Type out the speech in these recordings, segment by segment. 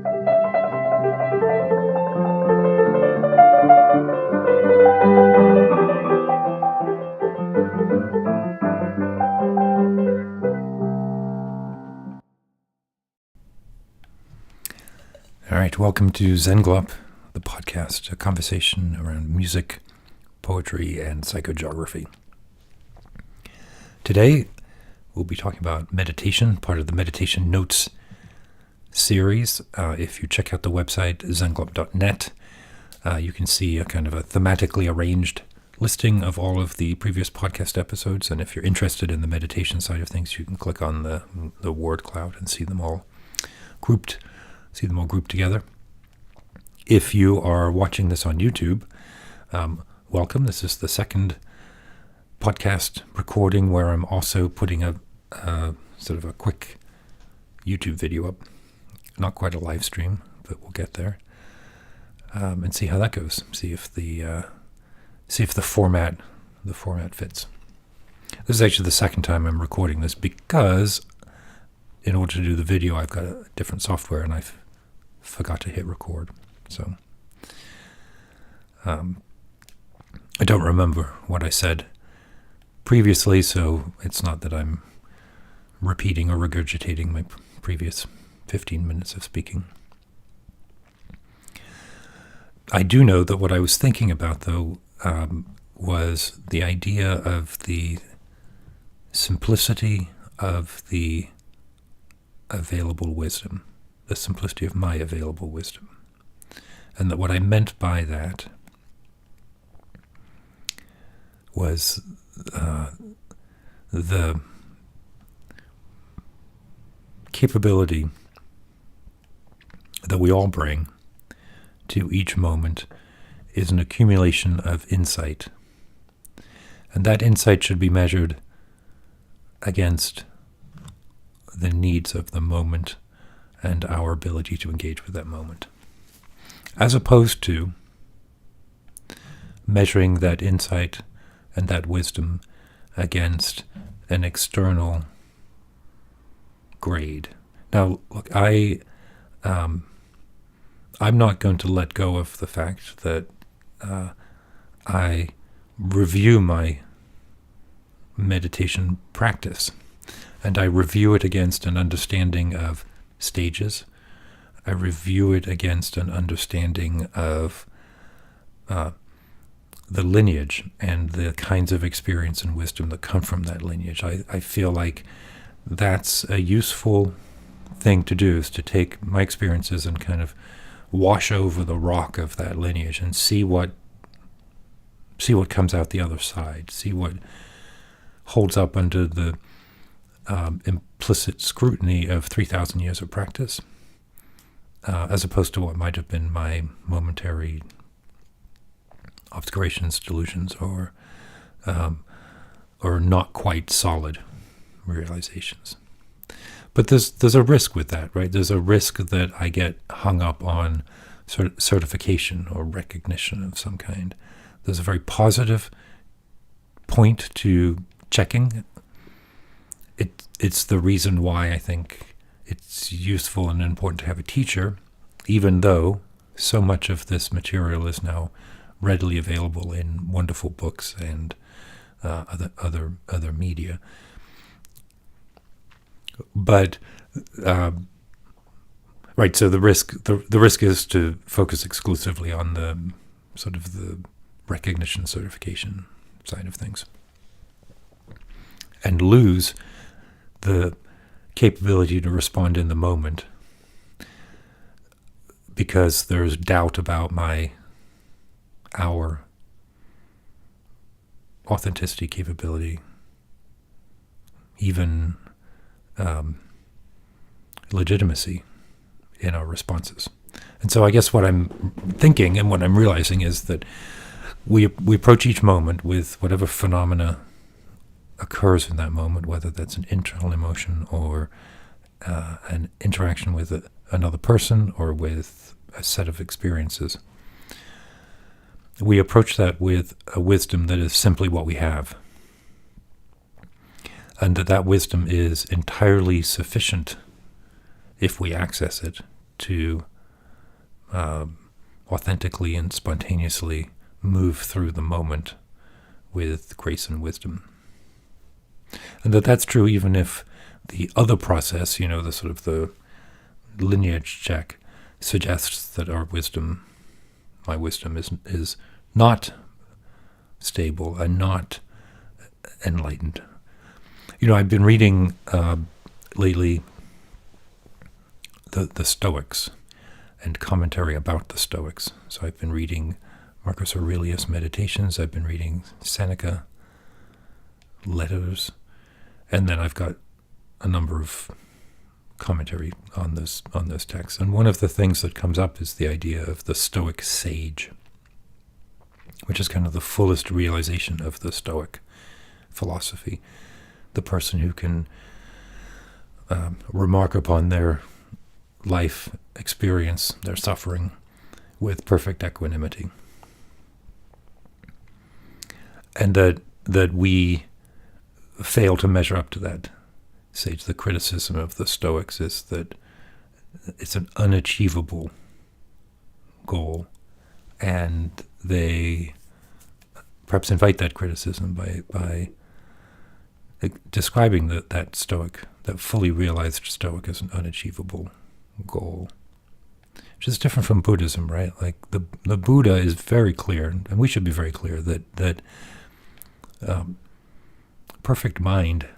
All right, welcome to Zenglop, the podcast, a conversation around music, poetry, and psychogeography. Today, we'll be talking about meditation, part of the Meditation Notes series. If you check out the website, zenglop.net, you can see a kind of a thematically arranged listing of all of the previous podcast episodes. And if you're interested in the meditation side of things, you can click on the word cloud and see them all grouped together. If you are watching this on YouTube, welcome. This is the second podcast recording where I'm also putting a sort of a quick YouTube video up. Not quite a live stream, but we'll get there and see how that goes. See if the format fits. This is actually the second time I'm recording this because in order to do the video, I've got a different software and I forgot to hit record. So I don't remember what I said previously, so it's not that I'm repeating or regurgitating my previous 15 minutes of speaking. I do know that what I was thinking about, though, was the idea of the simplicity of the available wisdom, the simplicity of my available wisdom. And that what I meant by that was the capability that we all bring to each moment is an accumulation of insight. And that insight should be measured against the needs of the moment and our ability to engage with that moment, as opposed to measuring that insight and that wisdom against an external grade. Now, look, I'm not going to let go of the fact that I review my meditation practice, and I review it against an understanding of stages. I review it against an understanding of the lineage and the kinds of experience and wisdom that come from that lineage. I feel like that's a useful thing to do, is to take my experiences and kind of wash over the rock of that lineage and see what comes out the other side, see what holds up under the implicit scrutiny of 3,000 years of practice, as opposed to what might have been my momentary obscurations, delusions, or not quite solid realizations. But there's a risk with that, right? There's a risk that I get hung up on certification or recognition of some kind. There's a very positive point to checking. It's the reason why I think it's useful and important to have a teacher, even though so much of this material is now readily available in wonderful books and other media. But right, so the risk is to focus exclusively on the sort of the recognition certification side of things, and lose the capability to respond in the moment because there's doubt about our authenticity, capability, even legitimacy in our responses. And so I guess what I'm thinking and what I'm realizing is that we approach each moment with whatever phenomena occurs in that moment, whether that's an internal emotion or an interaction with another person or with a set of experiences. We approach that with a wisdom that is simply what we have, and that wisdom is entirely sufficient, if we access it, to authentically and spontaneously move through the moment with grace and wisdom. And that's true even if the other process, the sort of the lineage check, suggests that my wisdom is not stable and not enlightened. I've been reading lately the Stoics and commentary about the Stoics. So I've been reading Marcus Aurelius' Meditations, I've been reading Seneca letters, and then I've got a number of commentary on those texts. And one of the things that comes up is the idea of the Stoic sage, which is kind of the fullest realization of the Stoic philosophy. The person who can remark upon their life experience, their suffering, with perfect equanimity. And that we fail to measure up to that sage. The criticism of the Stoics is that it's an unachievable goal, and they perhaps invite that criticism by describing that Stoic, that fully realized Stoic, as an unachievable goal, which is different from Buddhism, right? Like the Buddha is very clear, and we should be very clear that perfect mind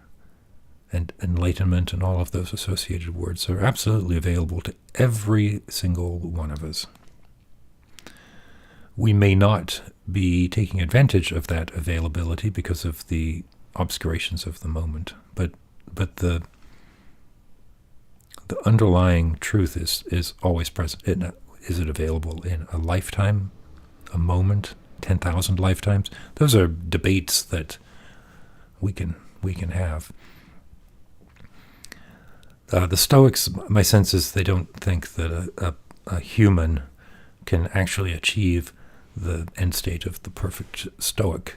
and enlightenment and all of those associated words are absolutely available to every single one of us. We may not be taking advantage of that availability because of the obscurations of the moment, but the underlying truth is always present. Is it available in a lifetime, a moment, 10,000 lifetimes? Those are debates that we can have. The Stoics, my sense is, they don't think that a human can actually achieve the end state of the perfect Stoic,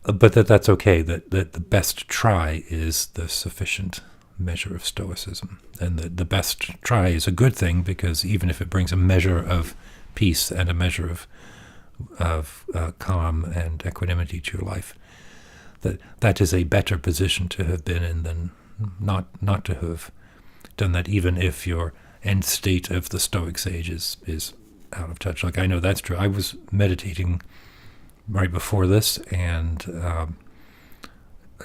but that's okay, that the best try is the sufficient measure of Stoicism. And the best try is a good thing, because even if it brings a measure of peace and a measure of calm and equanimity to your life, that is a better position to have been in than not to have done that, even if your end state of the Stoic sage is out of touch. Like, I know that's true. I was meditating right before this, and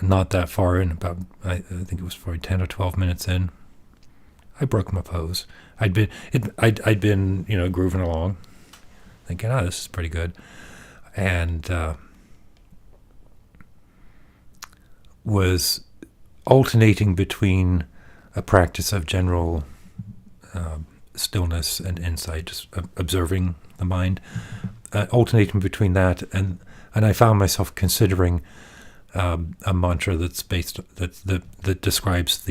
not that far in, about I think it was probably 10 or 12 minutes in, I broke my pose. I'd been grooving along, thinking, this is pretty good, and was alternating between a practice of general stillness and insight, just observing the mind, alternating between that, and I found myself considering a mantra that's based that describes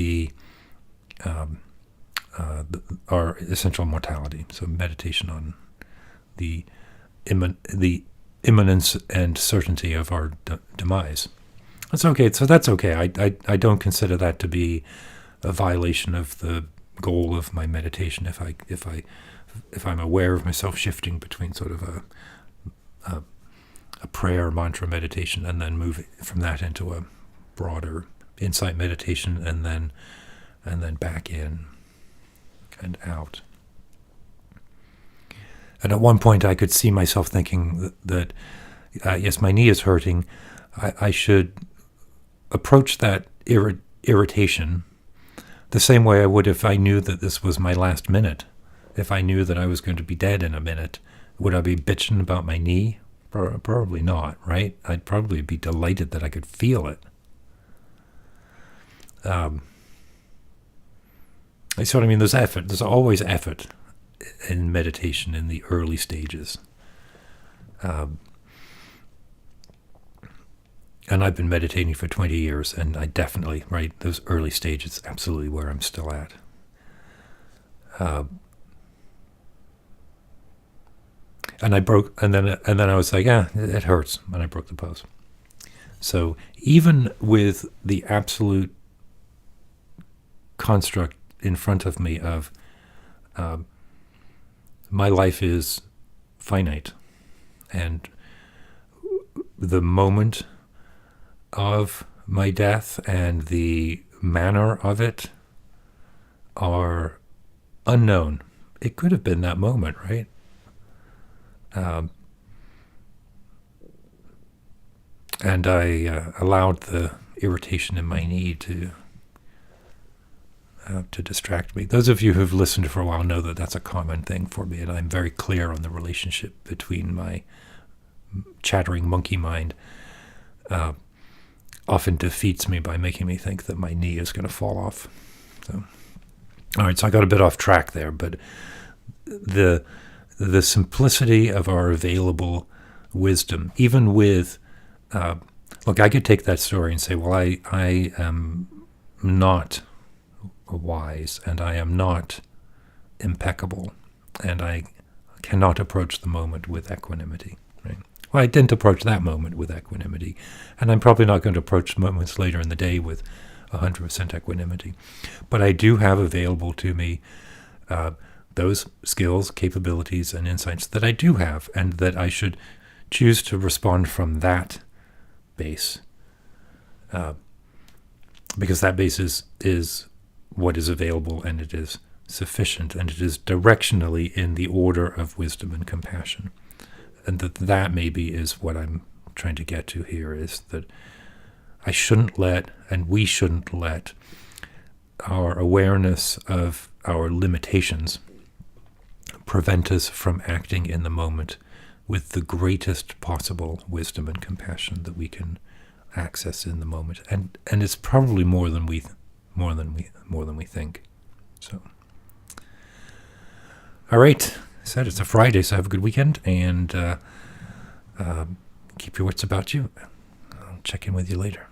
our essential mortality. So meditation on the imminence and certainty of our demise. That's okay. So that's okay. I don't consider that to be a violation of the goal of my meditation. If I'm aware of myself shifting between sort of a prayer, mantra meditation, and then move from that into a broader insight meditation, and then back in and out. And at one point, I could see myself thinking that yes, my knee is hurting. I should approach that irritation the same way I would if I knew that this was my last minute. If I knew that I was going to be dead in a minute, would I be bitching about my knee? Probably not, right? I'd probably be delighted that I could feel it. So I mean, there's effort. There's always effort in meditation in the early stages. And I've been meditating for 20 years, and I definitely, right, those early stages, absolutely where I'm still at. And I broke, and then I was like, it hurts, and I broke the pose. So even with the absolute construct in front of me of My life is finite, and the moment of my death and the manner of it are unknown. It could have been that moment, right? And I allowed the irritation in my knee to distract me. Those of you who've listened for a while know that that's a common thing for me, and I'm very clear on the relationship between my chattering monkey mind. Often defeats me by making me think that my knee is going to fall off. So, all right, so I got a bit off track there, but the simplicity of our available wisdom, even with, look, I could take that story and say, well, I am not wise, and I am not impeccable, and I cannot approach the moment with equanimity, right? Well, I didn't approach that moment with equanimity, and I'm probably not going to approach moments later in the day with 100% equanimity. But I do have available to me those skills, capabilities, and insights that I do have, and that I should choose to respond from that base, because that base is what is available, and it is sufficient, and it is directionally in the order of wisdom and compassion. And that maybe is what I'm trying to get to here, is that I shouldn't let, and we shouldn't let, our awareness of our limitations prevent us from acting in the moment with the greatest possible wisdom and compassion that we can access in the moment. And it's probably more than we think. So, all right. Said it's a Friday, so have a good weekend, and keep your wits about you. I'll check in with you later.